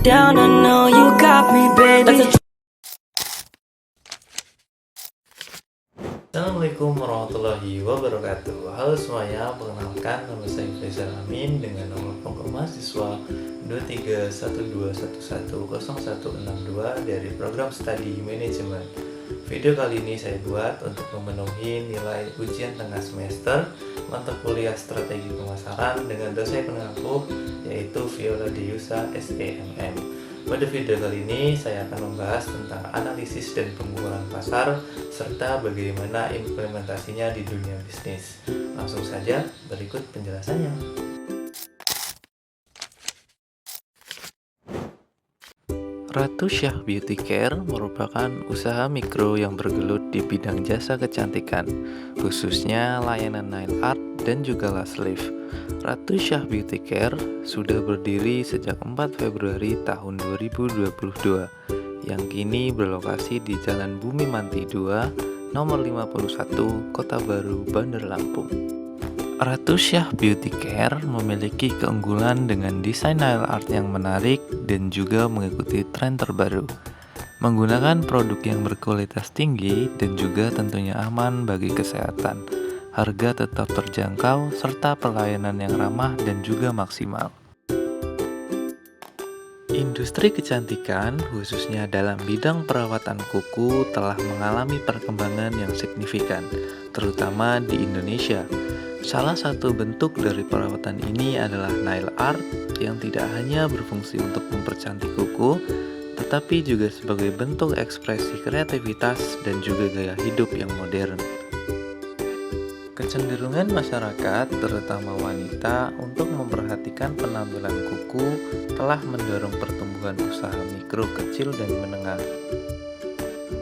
down, I know you got me, baby. Assalamualaikum warahmatullahi wabarakatuh. Halo semuanya, perkenalkan nama saya Faisal Amin dengan nomor pokok mahasiswa 2312110162 dari program studi manajemen. Video kali ini saya buat untuk memenuhi nilai ujian tengah semester mata kuliah strategi pemasaran dengan dosen pengampu yaitu Viola Deyusa SEMM. Pada video kali ini saya akan membahas tentang analisis dan pengumpulan pasar serta bagaimana implementasinya di dunia bisnis. Langsung saja berikut penjelasannya. Ratu Syah Beauty Care merupakan usaha mikro yang bergelut di bidang jasa kecantikan, khususnya layanan nail art dan juga lash lift. Ratu Syah Beauty Care sudah berdiri sejak 4 Februari tahun 2022, yang kini berlokasi di Jalan Bumi Manti 2, nomor 51, Kota Baru, Bandar Lampung. Ratu Syah Beauty Care memiliki keunggulan dengan desain nail art yang menarik dan juga mengikuti tren terbaru. Menggunakan produk yang berkualitas tinggi dan juga tentunya aman bagi kesehatan. Harga tetap terjangkau serta pelayanan yang ramah dan juga maksimal. Industri kecantikan, khususnya dalam bidang perawatan kuku, telah mengalami perkembangan yang signifikan, terutama di Indonesia. Salah satu bentuk dari perawatan ini adalah nail art yang tidak hanya berfungsi untuk mempercantik kuku, tetapi juga sebagai bentuk ekspresi kreativitas dan juga gaya hidup yang modern. Kecenderungan masyarakat, terutama wanita, untuk memperhatikan penampilan kuku telah mendorong pertumbuhan usaha mikro, kecil, dan menengah.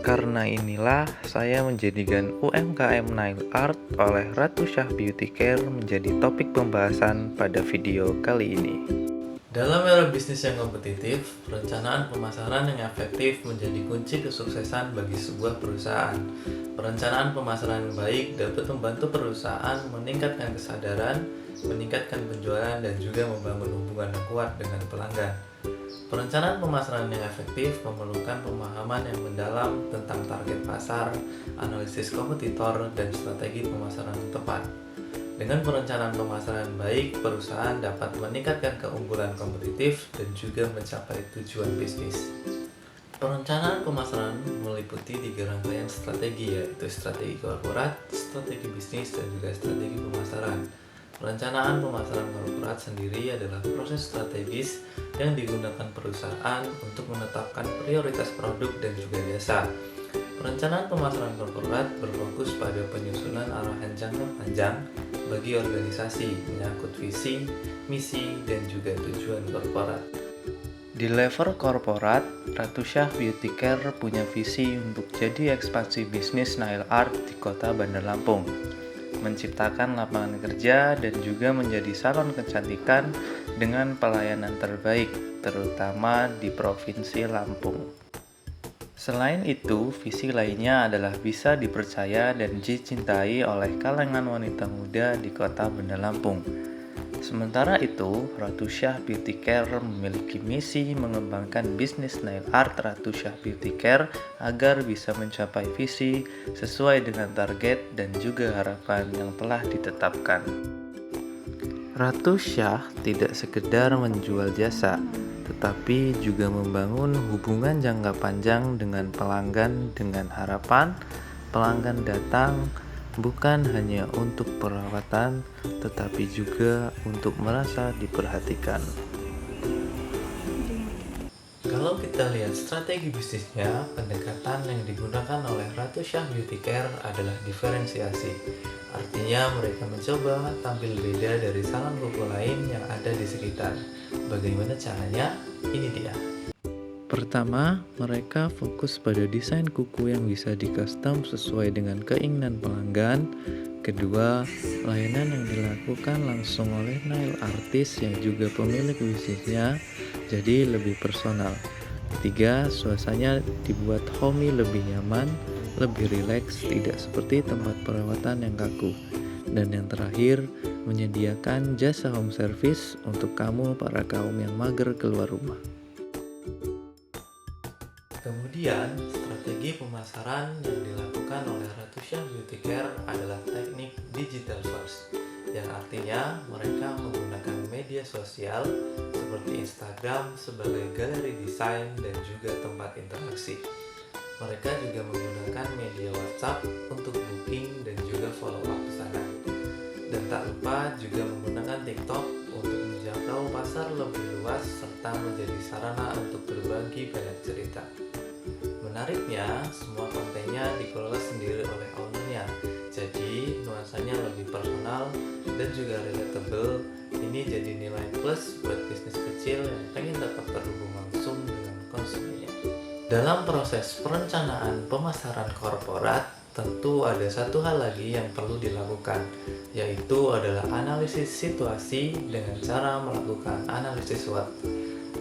Karena inilah, saya menjadikan UMKM Nail Art oleh Ratu Syah Beauty Care menjadi topik pembahasan pada video kali ini. Dalam era bisnis yang kompetitif, perencanaan pemasaran yang efektif menjadi kunci kesuksesan bagi sebuah perusahaan. Perencanaan pemasaran yang baik dapat membantu perusahaan meningkatkan kesadaran, meningkatkan penjualan, dan juga membangun hubungan yang kuat dengan pelanggan. Perencanaan pemasaran yang efektif memerlukan pemahaman yang mendalam tentang target pasar, analisis kompetitor, dan strategi pemasaran yang tepat. Dengan perencanaan pemasaran baik, perusahaan dapat meningkatkan keunggulan kompetitif dan juga mencapai tujuan bisnis. Perencanaan pemasaran meliputi 3 rangkaian strategi, yaitu strategi korporat, strategi bisnis, dan juga strategi pemasaran. Perencanaan pemasaran korporat sendiri adalah proses strategis yang digunakan perusahaan untuk menetapkan prioritas produk dan juga jasa. Perencanaan pemasaran korporat berfokus pada penyusunan arahan jangka panjang bagi organisasi menyangkut visi, misi, dan juga tujuan korporat. Di level korporat, Ratu Syah Beauty Care punya visi untuk jadi ekspansi bisnis nail art di kota Bandar Lampung, menciptakan lapangan kerja dan juga menjadi salon kecantikan dengan pelayanan terbaik, terutama di Provinsi Lampung. Selain itu, visi lainnya adalah bisa dipercaya dan dicintai oleh kalangan wanita muda di kota Bandar Lampung. Sementara itu, Ratu Syah Beauty Care memiliki misi mengembangkan bisnis nail art Ratu Syah Beauty Care agar bisa mencapai visi sesuai dengan target dan juga harapan yang telah ditetapkan. Ratu Syah tidak sekedar menjual jasa, tetapi juga membangun hubungan jangka panjang dengan pelanggan dengan harapan pelanggan datang bukan hanya untuk perawatan, tetapi juga untuk merasa diperhatikan. Kalau kita lihat strategi bisnisnya, pendekatan yang digunakan oleh Ratu Syah Beauty Care adalah diferensiasi. Artinya mereka mencoba tampil beda dari salon kuku lain yang ada di sekitar. Bagaimana caranya? Ini dia. Pertama, mereka fokus pada desain kuku yang bisa di-custom sesuai dengan keinginan pelanggan. Kedua, layanan yang dilakukan langsung oleh nail artist yang juga pemilik bisnisnya, jadi lebih personal. Ketiga, suasananya dibuat homey, lebih nyaman, lebih rileks, tidak seperti tempat perawatan yang kaku. Dan yang terakhir, menyediakan jasa home service untuk kamu para kaum yang mager keluar rumah. Kemudian, strategi pemasaran yang dilakukan oleh Ratusyah Beauty Care adalah teknik digital first, yang artinya mereka menggunakan media sosial seperti Instagram sebagai galeri desain dan juga tempat interaksi. Mereka juga menggunakan media WhatsApp untuk booking dan juga follow up pesanan. Dan tak lupa juga menggunakan TikTok untuk menjangkau pasar lebih luas serta menjadi sarana untuk berbagi banyak cerita. Menariknya, semua kontennya dikelola sendiri oleh ownernya, jadi nuansanya lebih personal dan juga relatable. Ini jadi nilai plus buat bisnis kecil yang pengen tetap terhubung langsung dengan konsumennya. Dalam proses perencanaan pemasaran korporat, tentu ada satu hal lagi yang perlu dilakukan, yaitu adalah analisis situasi dengan cara melakukan analisis SWOT.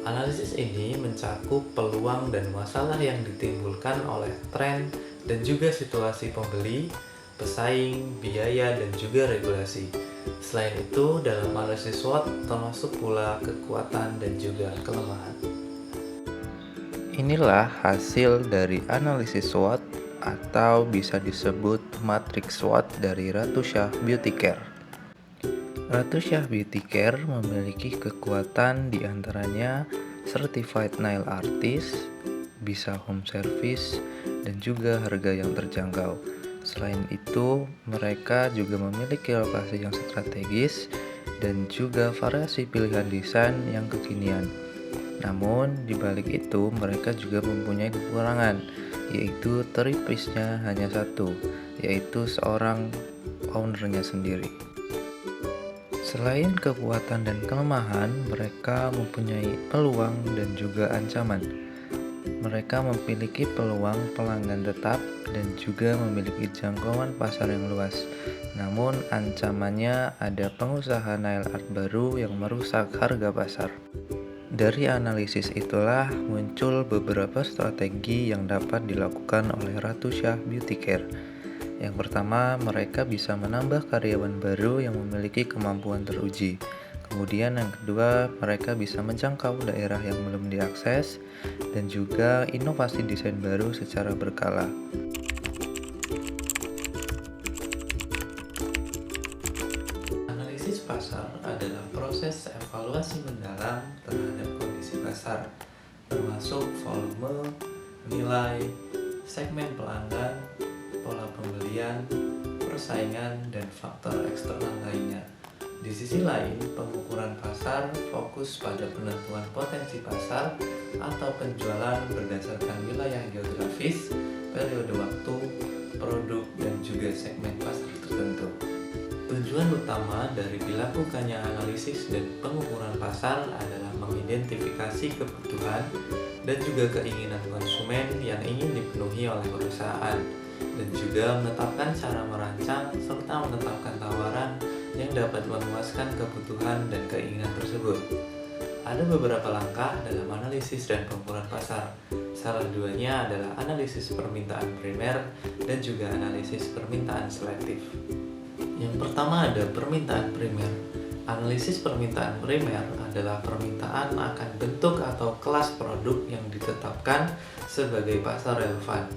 Analisis ini mencakup peluang dan masalah yang ditimbulkan oleh tren dan juga situasi pembeli, pesaing, biaya, dan juga regulasi. Selain itu, dalam analisis SWOT termasuk pula kekuatan dan juga kelemahan. Inilah hasil dari analisis SWOT atau bisa disebut matriks SWOT dari Ratusyah Beauty Care. Ratusyah Beauty Care memiliki kekuatan diantaranya Certified Nail Artist, bisa home service, dan juga harga yang terjangkau. Selain itu, mereka juga memiliki lokasi yang strategis dan juga variasi pilihan desain yang kekinian. Namun, di balik itu mereka juga mempunyai kekurangan, yaitu terapisnya hanya satu, yaitu seorang ownernya sendiri. Selain kekuatan dan kelemahan, mereka mempunyai peluang dan juga ancaman. Mereka memiliki peluang pelanggan tetap dan juga memiliki jangkauan pasar yang luas. Namun ancamannya ada pengusaha nail art baru yang merusak harga pasar. Dari analisis itulah muncul beberapa strategi yang dapat dilakukan oleh Ratusyah Beauty Care. Yang pertama, mereka bisa menambah karyawan baru yang memiliki kemampuan teruji. Kemudian yang kedua, mereka bisa menjangkau daerah yang belum diakses dan juga inovasi desain baru secara berkala. Analisis pasar adalah proses evaluasi mendalam terhadap kondisi pasar, termasuk volume, nilai, segmen pelanggan, pola pembelian, persaingan, dan faktor eksternal lainnya. Di sisi lain, pengukuran pasar fokus pada penentuan potensi pasar atau penjualan berdasarkan wilayah geografis, periode waktu, produk, dan juga segmen pasar tertentu. Tujuan utama dari dilakukannya analisis dan pengukuran pasar adalah mengidentifikasi kebutuhan dan juga keinginan konsumen yang ingin dipenuhi oleh perusahaan, dan juga menetapkan cara merancang serta menetapkan tawaran yang dapat memuaskan kebutuhan dan keinginan tersebut. Ada beberapa langkah dalam analisis dan pengukuran pasar. Salah duanya adalah analisis permintaan primer dan juga analisis permintaan selektif. Yang pertama ada permintaan primer. Analisis permintaan primer adalah permintaan akan bentuk atau kelas produk yang ditetapkan sebagai pasar relevan.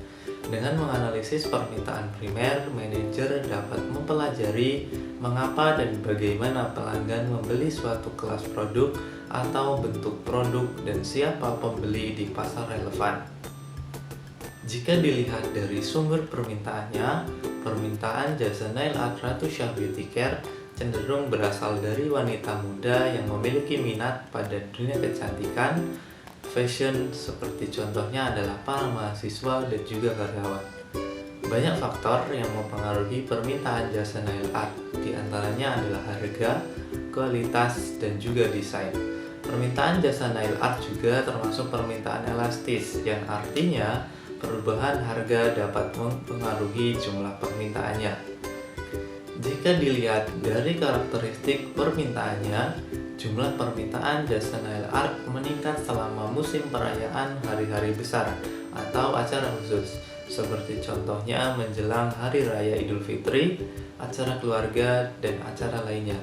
Dengan menganalisis permintaan primer, manajer dapat mempelajari mengapa dan bagaimana pelanggan membeli suatu kelas produk atau bentuk produk dan siapa pembeli di pasar relevan. Jika dilihat dari sumber permintaannya, permintaan jasa nail art Ratusyah Beauty Care cenderung berasal dari wanita muda yang memiliki minat pada dunia kecantikan, fashion, seperti contohnya adalah para mahasiswa dan juga karyawan. Banyak faktor yang mempengaruhi permintaan jasa nail art, diantaranya adalah harga, kualitas, dan juga desain. Permintaan jasa nail art juga termasuk permintaan elastis, yang artinya perubahan harga dapat mempengaruhi jumlah permintaannya. Jika dilihat dari karakteristik permintaannya, jumlah permintaan jasa nail art meningkat selama musim perayaan hari-hari besar atau acara khusus, seperti contohnya menjelang Hari Raya Idul Fitri, acara keluarga, dan acara lainnya.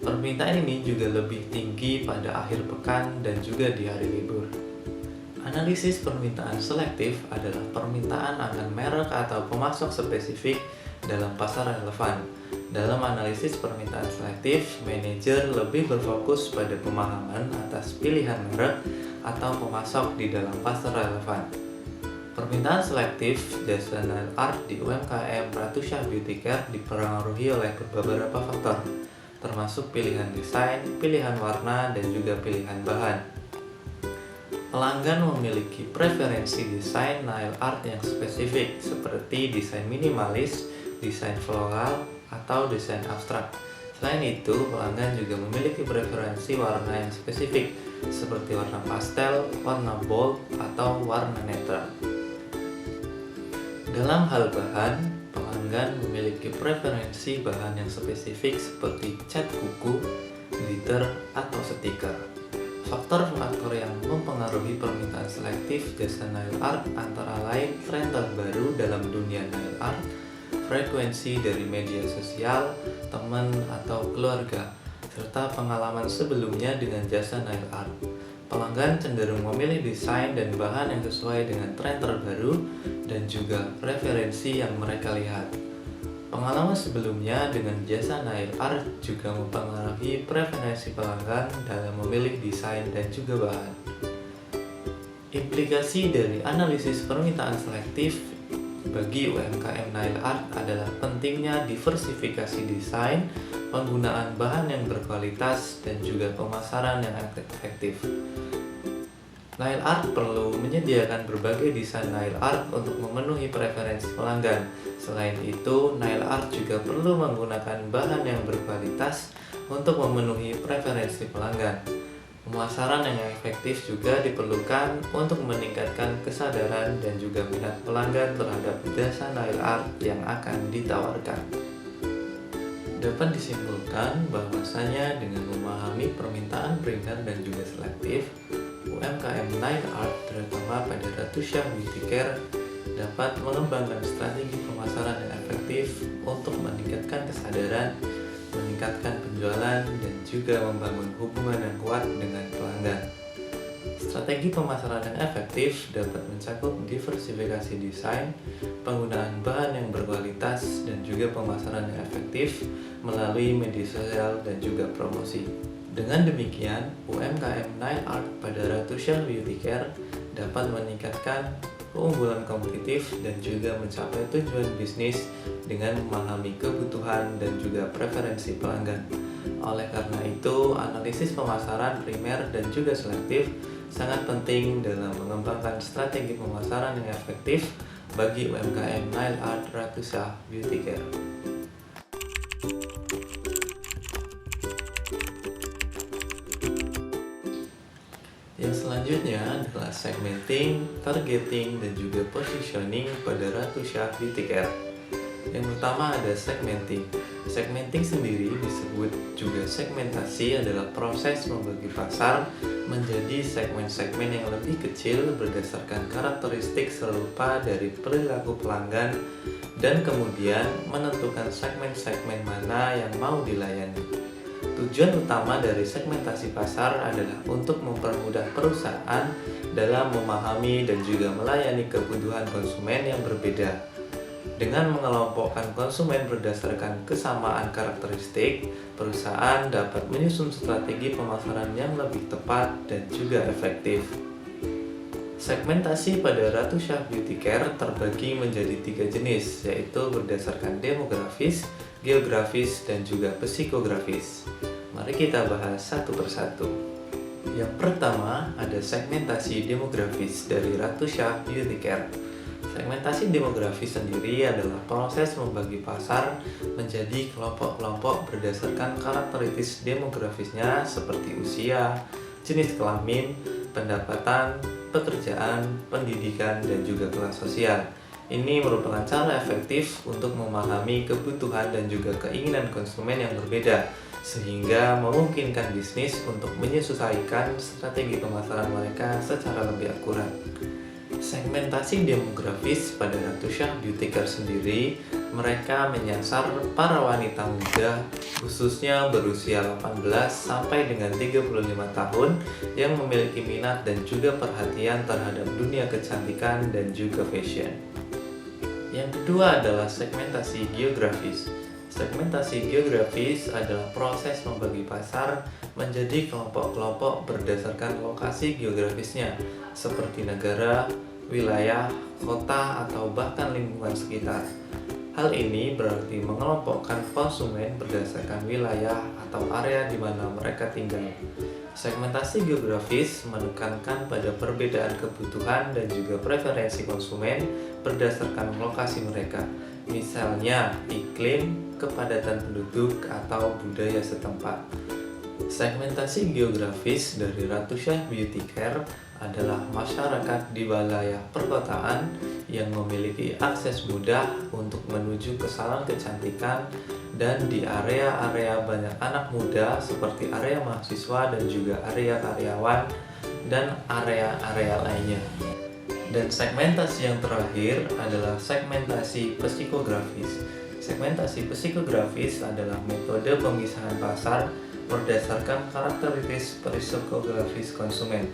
Permintaan ini juga lebih tinggi pada akhir pekan dan juga di hari libur. Analisis permintaan selektif adalah permintaan akan merek atau pemasok spesifik dalam pasar relevan. Dalam analisis permintaan selektif, manajer lebih berfokus pada pemahaman atas pilihan merek atau pemasok di dalam pasar relevan. Permintaan selektif jasa nail art di UMKM Ratu Syah Beauty Care dipengaruhi oleh beberapa faktor, termasuk pilihan desain, pilihan warna, dan juga pilihan bahan. Pelanggan memiliki preferensi desain nail art yang spesifik seperti desain minimalis, desain floral, atau desain abstrak. Selain itu, pelanggan juga memiliki preferensi warna yang spesifik seperti warna pastel, warna bold, atau warna netral. Dalam hal bahan, pelanggan memiliki preferensi bahan yang spesifik seperti cat kuku, glitter, atau stiker. Faktor-faktor yang mempengaruhi permintaan selektif jasa nail art antara lain tren terbaru dalam dunia nail art, frekuensi dari media sosial, teman atau keluarga, serta pengalaman sebelumnya dengan jasa nail art. Pelanggan cenderung memilih desain dan bahan yang sesuai dengan tren terbaru dan juga preferensi yang mereka lihat. Pengalaman sebelumnya dengan jasa nail art juga mempengaruhi preferensi pelanggan dalam memilih desain dan juga bahan. Implikasi dari analisis permintaan selektif bagi UMKM nail art adalah pentingnya diversifikasi desain, penggunaan bahan yang berkualitas, dan juga pemasaran yang efektif. Nail art perlu menyediakan berbagai desain nail art untuk memenuhi preferensi pelanggan. Selain itu, nail art juga perlu menggunakan bahan yang berkualitas untuk memenuhi preferensi pelanggan. Pemasaran yang efektif juga diperlukan untuk meningkatkan kesadaran dan juga minat pelanggan terhadap jasa nail art yang akan ditawarkan. Dapat disimpulkan bahwasanya dengan memahami permintaan primer dan juga selektif, UMKM nail art terutama pada Ratu Syah Beauty Care dapat mengembangkan strategi pemasaran yang efektif untuk meningkatkan kesadaran, meningkatkan penjualan, dan juga membangun hubungan yang kuat dengan pelanggan. Strategi pemasaran yang efektif dapat mencakup diversifikasi desain, penggunaan bahan yang berkualitas, dan juga pemasaran yang efektif melalui media sosial dan juga promosi. Dengan demikian, UMKM nail art pada Ratu Syah Beauty Care dapat meningkatkan keunggulan kompetitif dan juga mencapai tujuan bisnis dengan memahami kebutuhan dan juga preferensi pelanggan. Oleh karena itu, analisis pemasaran primer dan juga selektif sangat penting dalam mengembangkan strategi pemasaran yang efektif bagi UMKM nail art Ratu Syah Beauty Care. Yang selanjutnya adalah segmenting, targeting, dan juga positioning pada Ratu Syah Beauty Care. Yang pertama ada segmenting. Segmenting sendiri disebut juga segmentasi adalah proses membagi pasar menjadi segmen-segmen yang lebih kecil berdasarkan karakteristik serupa dari perilaku pelanggan dan kemudian menentukan segmen-segmen mana yang mau dilayani. Tujuan utama dari segmentasi pasar adalah untuk mempermudah perusahaan dalam memahami dan juga melayani kebutuhan konsumen yang berbeda. Dengan mengelompokkan konsumen berdasarkan kesamaan karakteristik, perusahaan dapat menyusun strategi pemasaran yang lebih tepat dan juga efektif. Segmentasi pada Ratu Syah Beauty Care terbagi menjadi 3 jenis, yaitu berdasarkan demografis, geografis, dan juga psikografis. Mari kita bahas satu persatu. Yang pertama ada segmentasi demografis dari Ratu Syah Beauty Care. Segmentasi demografis sendiri adalah proses membagi pasar menjadi kelompok-kelompok berdasarkan karakteristik demografisnya seperti usia, jenis kelamin, pendapatan, pekerjaan, pendidikan, dan juga kelas sosial. Ini merupakan cara efektif untuk memahami kebutuhan dan juga keinginan konsumen yang berbeda, sehingga memungkinkan bisnis untuk menyesuaikan strategi pemasaran mereka secara lebih akurat. Segmentasi demografis pada Ratu Syah Beauty Care sendiri Mereka menyasar para wanita muda, khususnya berusia 18 sampai dengan 35 tahun yang memiliki minat dan juga perhatian terhadap dunia kecantikan dan juga fashion. Yang kedua adalah segmentasi geografis. Segmentasi geografis adalah proses membagi pasar menjadi kelompok-kelompok berdasarkan lokasi geografisnya, seperti negara, wilayah, kota, atau bahkan lingkungan sekitar. Hal ini berarti mengelompokkan konsumen berdasarkan wilayah atau area di mana mereka tinggal. Segmentasi geografis menekankan pada perbedaan kebutuhan dan juga preferensi konsumen berdasarkan lokasi mereka, misalnya iklim, kepadatan penduduk, atau budaya setempat. Segmentasi geografis dari Ratu Syah Beauty Care adalah masyarakat di wilayah perkotaan yang memiliki akses mudah untuk menuju ke salon kecantikan dan di area-area banyak anak muda seperti area mahasiswa dan juga area karyawan dan area-area lainnya. Dan segmentasi yang terakhir adalah segmentasi psikografis. Segmentasi psikografis adalah metode pemisahan pasar berdasarkan karakteristik psikografis konsumen,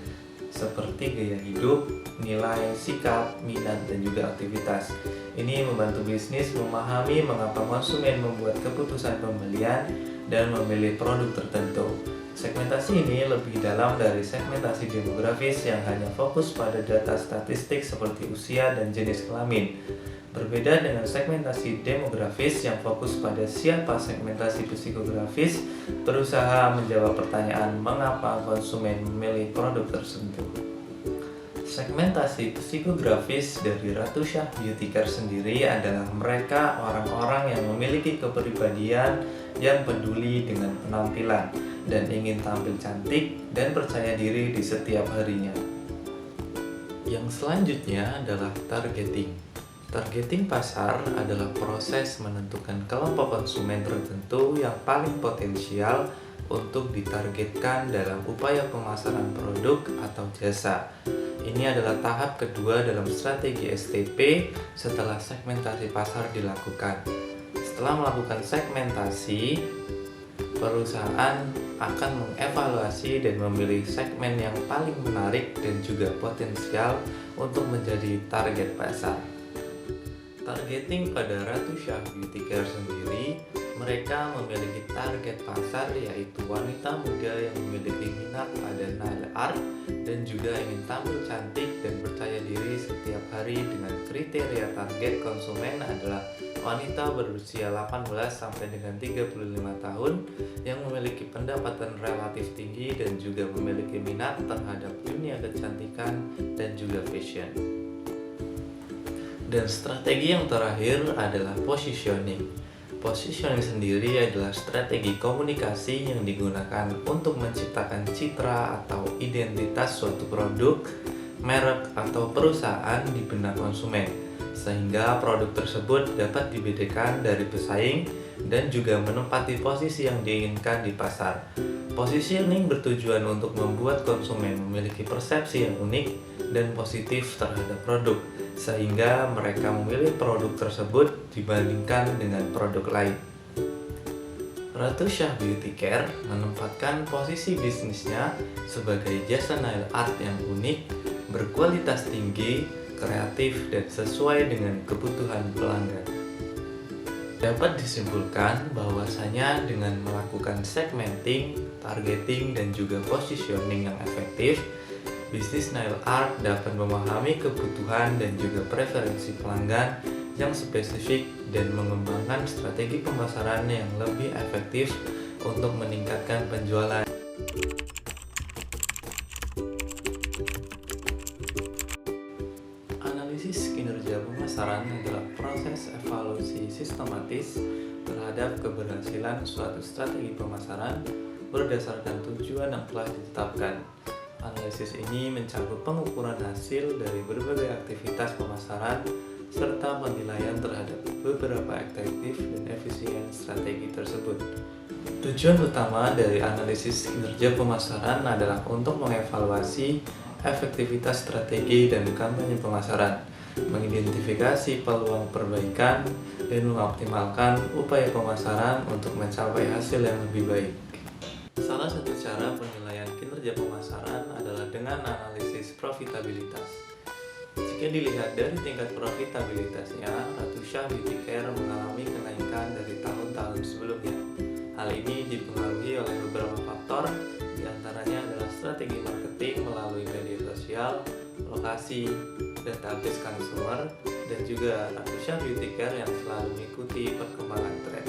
seperti gaya hidup, nilai, sikap, minat, dan juga aktivitas. Ini membantu bisnis memahami mengapa konsumen membuat keputusan pembelian dan memilih produk tertentu. Segmentasi ini lebih dalam dari segmentasi demografis yang hanya fokus pada data statistik seperti usia dan jenis kelamin. Berbeda dengan segmentasi demografis yang fokus pada siapa, segmentasi psikografis berusaha menjawab pertanyaan mengapa konsumen memilih produk tersebut. Segmentasi psikografis dari Ratu Syah Beauty Care sendiri adalah mereka orang-orang yang memiliki kepribadian yang peduli dengan penampilan dan ingin tampil cantik dan percaya diri di setiap harinya. Yang selanjutnya adalah targeting. Targeting pasar adalah proses menentukan kelompok konsumen tertentu yang paling potensial untuk ditargetkan dalam upaya pemasaran produk atau jasa. Ini adalah tahap kedua dalam strategi STP setelah segmentasi pasar dilakukan. Setelah melakukan segmentasi, perusahaan akan mengevaluasi dan memilih segmen yang paling menarik dan juga potensial untuk menjadi target pasar. Targeting pada Ratu Syah Beauty Care sendiri, mereka memiliki target pasar yaitu wanita muda yang memiliki minat pada nail art dan juga ingin tampil cantik dan percaya diri setiap hari dengan kriteria target konsumen adalah wanita berusia 18 sampai dengan 35 tahun yang memiliki pendapatan relatif tinggi dan juga memiliki minat terhadap dunia kecantikan dan juga fashion. Dan strategi yang terakhir adalah positioning. Positioning sendiri adalah strategi komunikasi yang digunakan untuk menciptakan citra atau identitas suatu produk, merek, atau perusahaan di benak konsumen, sehingga produk tersebut dapat dibedakan dari pesaing dan juga menempati posisi yang diinginkan di pasar. Positioning bertujuan untuk membuat konsumen memiliki persepsi yang unik dan positif terhadap produk, sehingga mereka memilih produk tersebut dibandingkan dengan produk lain. Ratu Syah Beauty Care menempatkan posisi bisnisnya sebagai jasa nail art yang unik, berkualitas tinggi, kreatif, dan sesuai dengan kebutuhan pelanggan. Dapat disimpulkan bahwasanya dengan melakukan segmenting, targeting, dan juga positioning yang efektif, bisnis nail art dapat memahami kebutuhan dan juga preferensi pelanggan yang spesifik dan mengembangkan strategi pemasaran yang lebih efektif untuk meningkatkan penjualan. Analisis kinerja pemasaran adalah proses evaluasi sistematis terhadap keberhasilan suatu strategi pemasaran berdasarkan tujuan yang telah ditetapkan. Analisis ini mencakup pengukuran hasil dari berbagai aktivitas pemasaran serta penilaian terhadap beberapa efektif dan efisien strategi tersebut. Tujuan utama dari analisis kinerja pemasaran adalah untuk mengevaluasi efektivitas strategi dan kampanye pemasaran, mengidentifikasi peluang perbaikan, dan mengoptimalkan upaya pemasaran untuk mencapai hasil yang lebih baik. Salah satu cara penilaian kinerja pemasaran adalah dengan analisis profitabilitas. Jika dilihat dari tingkat profitabilitasnya, Ratu Shah Beauty Care mengalami kenaikan dari tahun-tahun sebelumnya. Hal ini dipengaruhi oleh beberapa faktor, diantaranya adalah strategi marketing melalui media sosial, lokasi, database consumer, dan juga Ratu Shah Beauty Care yang selalu mengikuti perkembangan tren.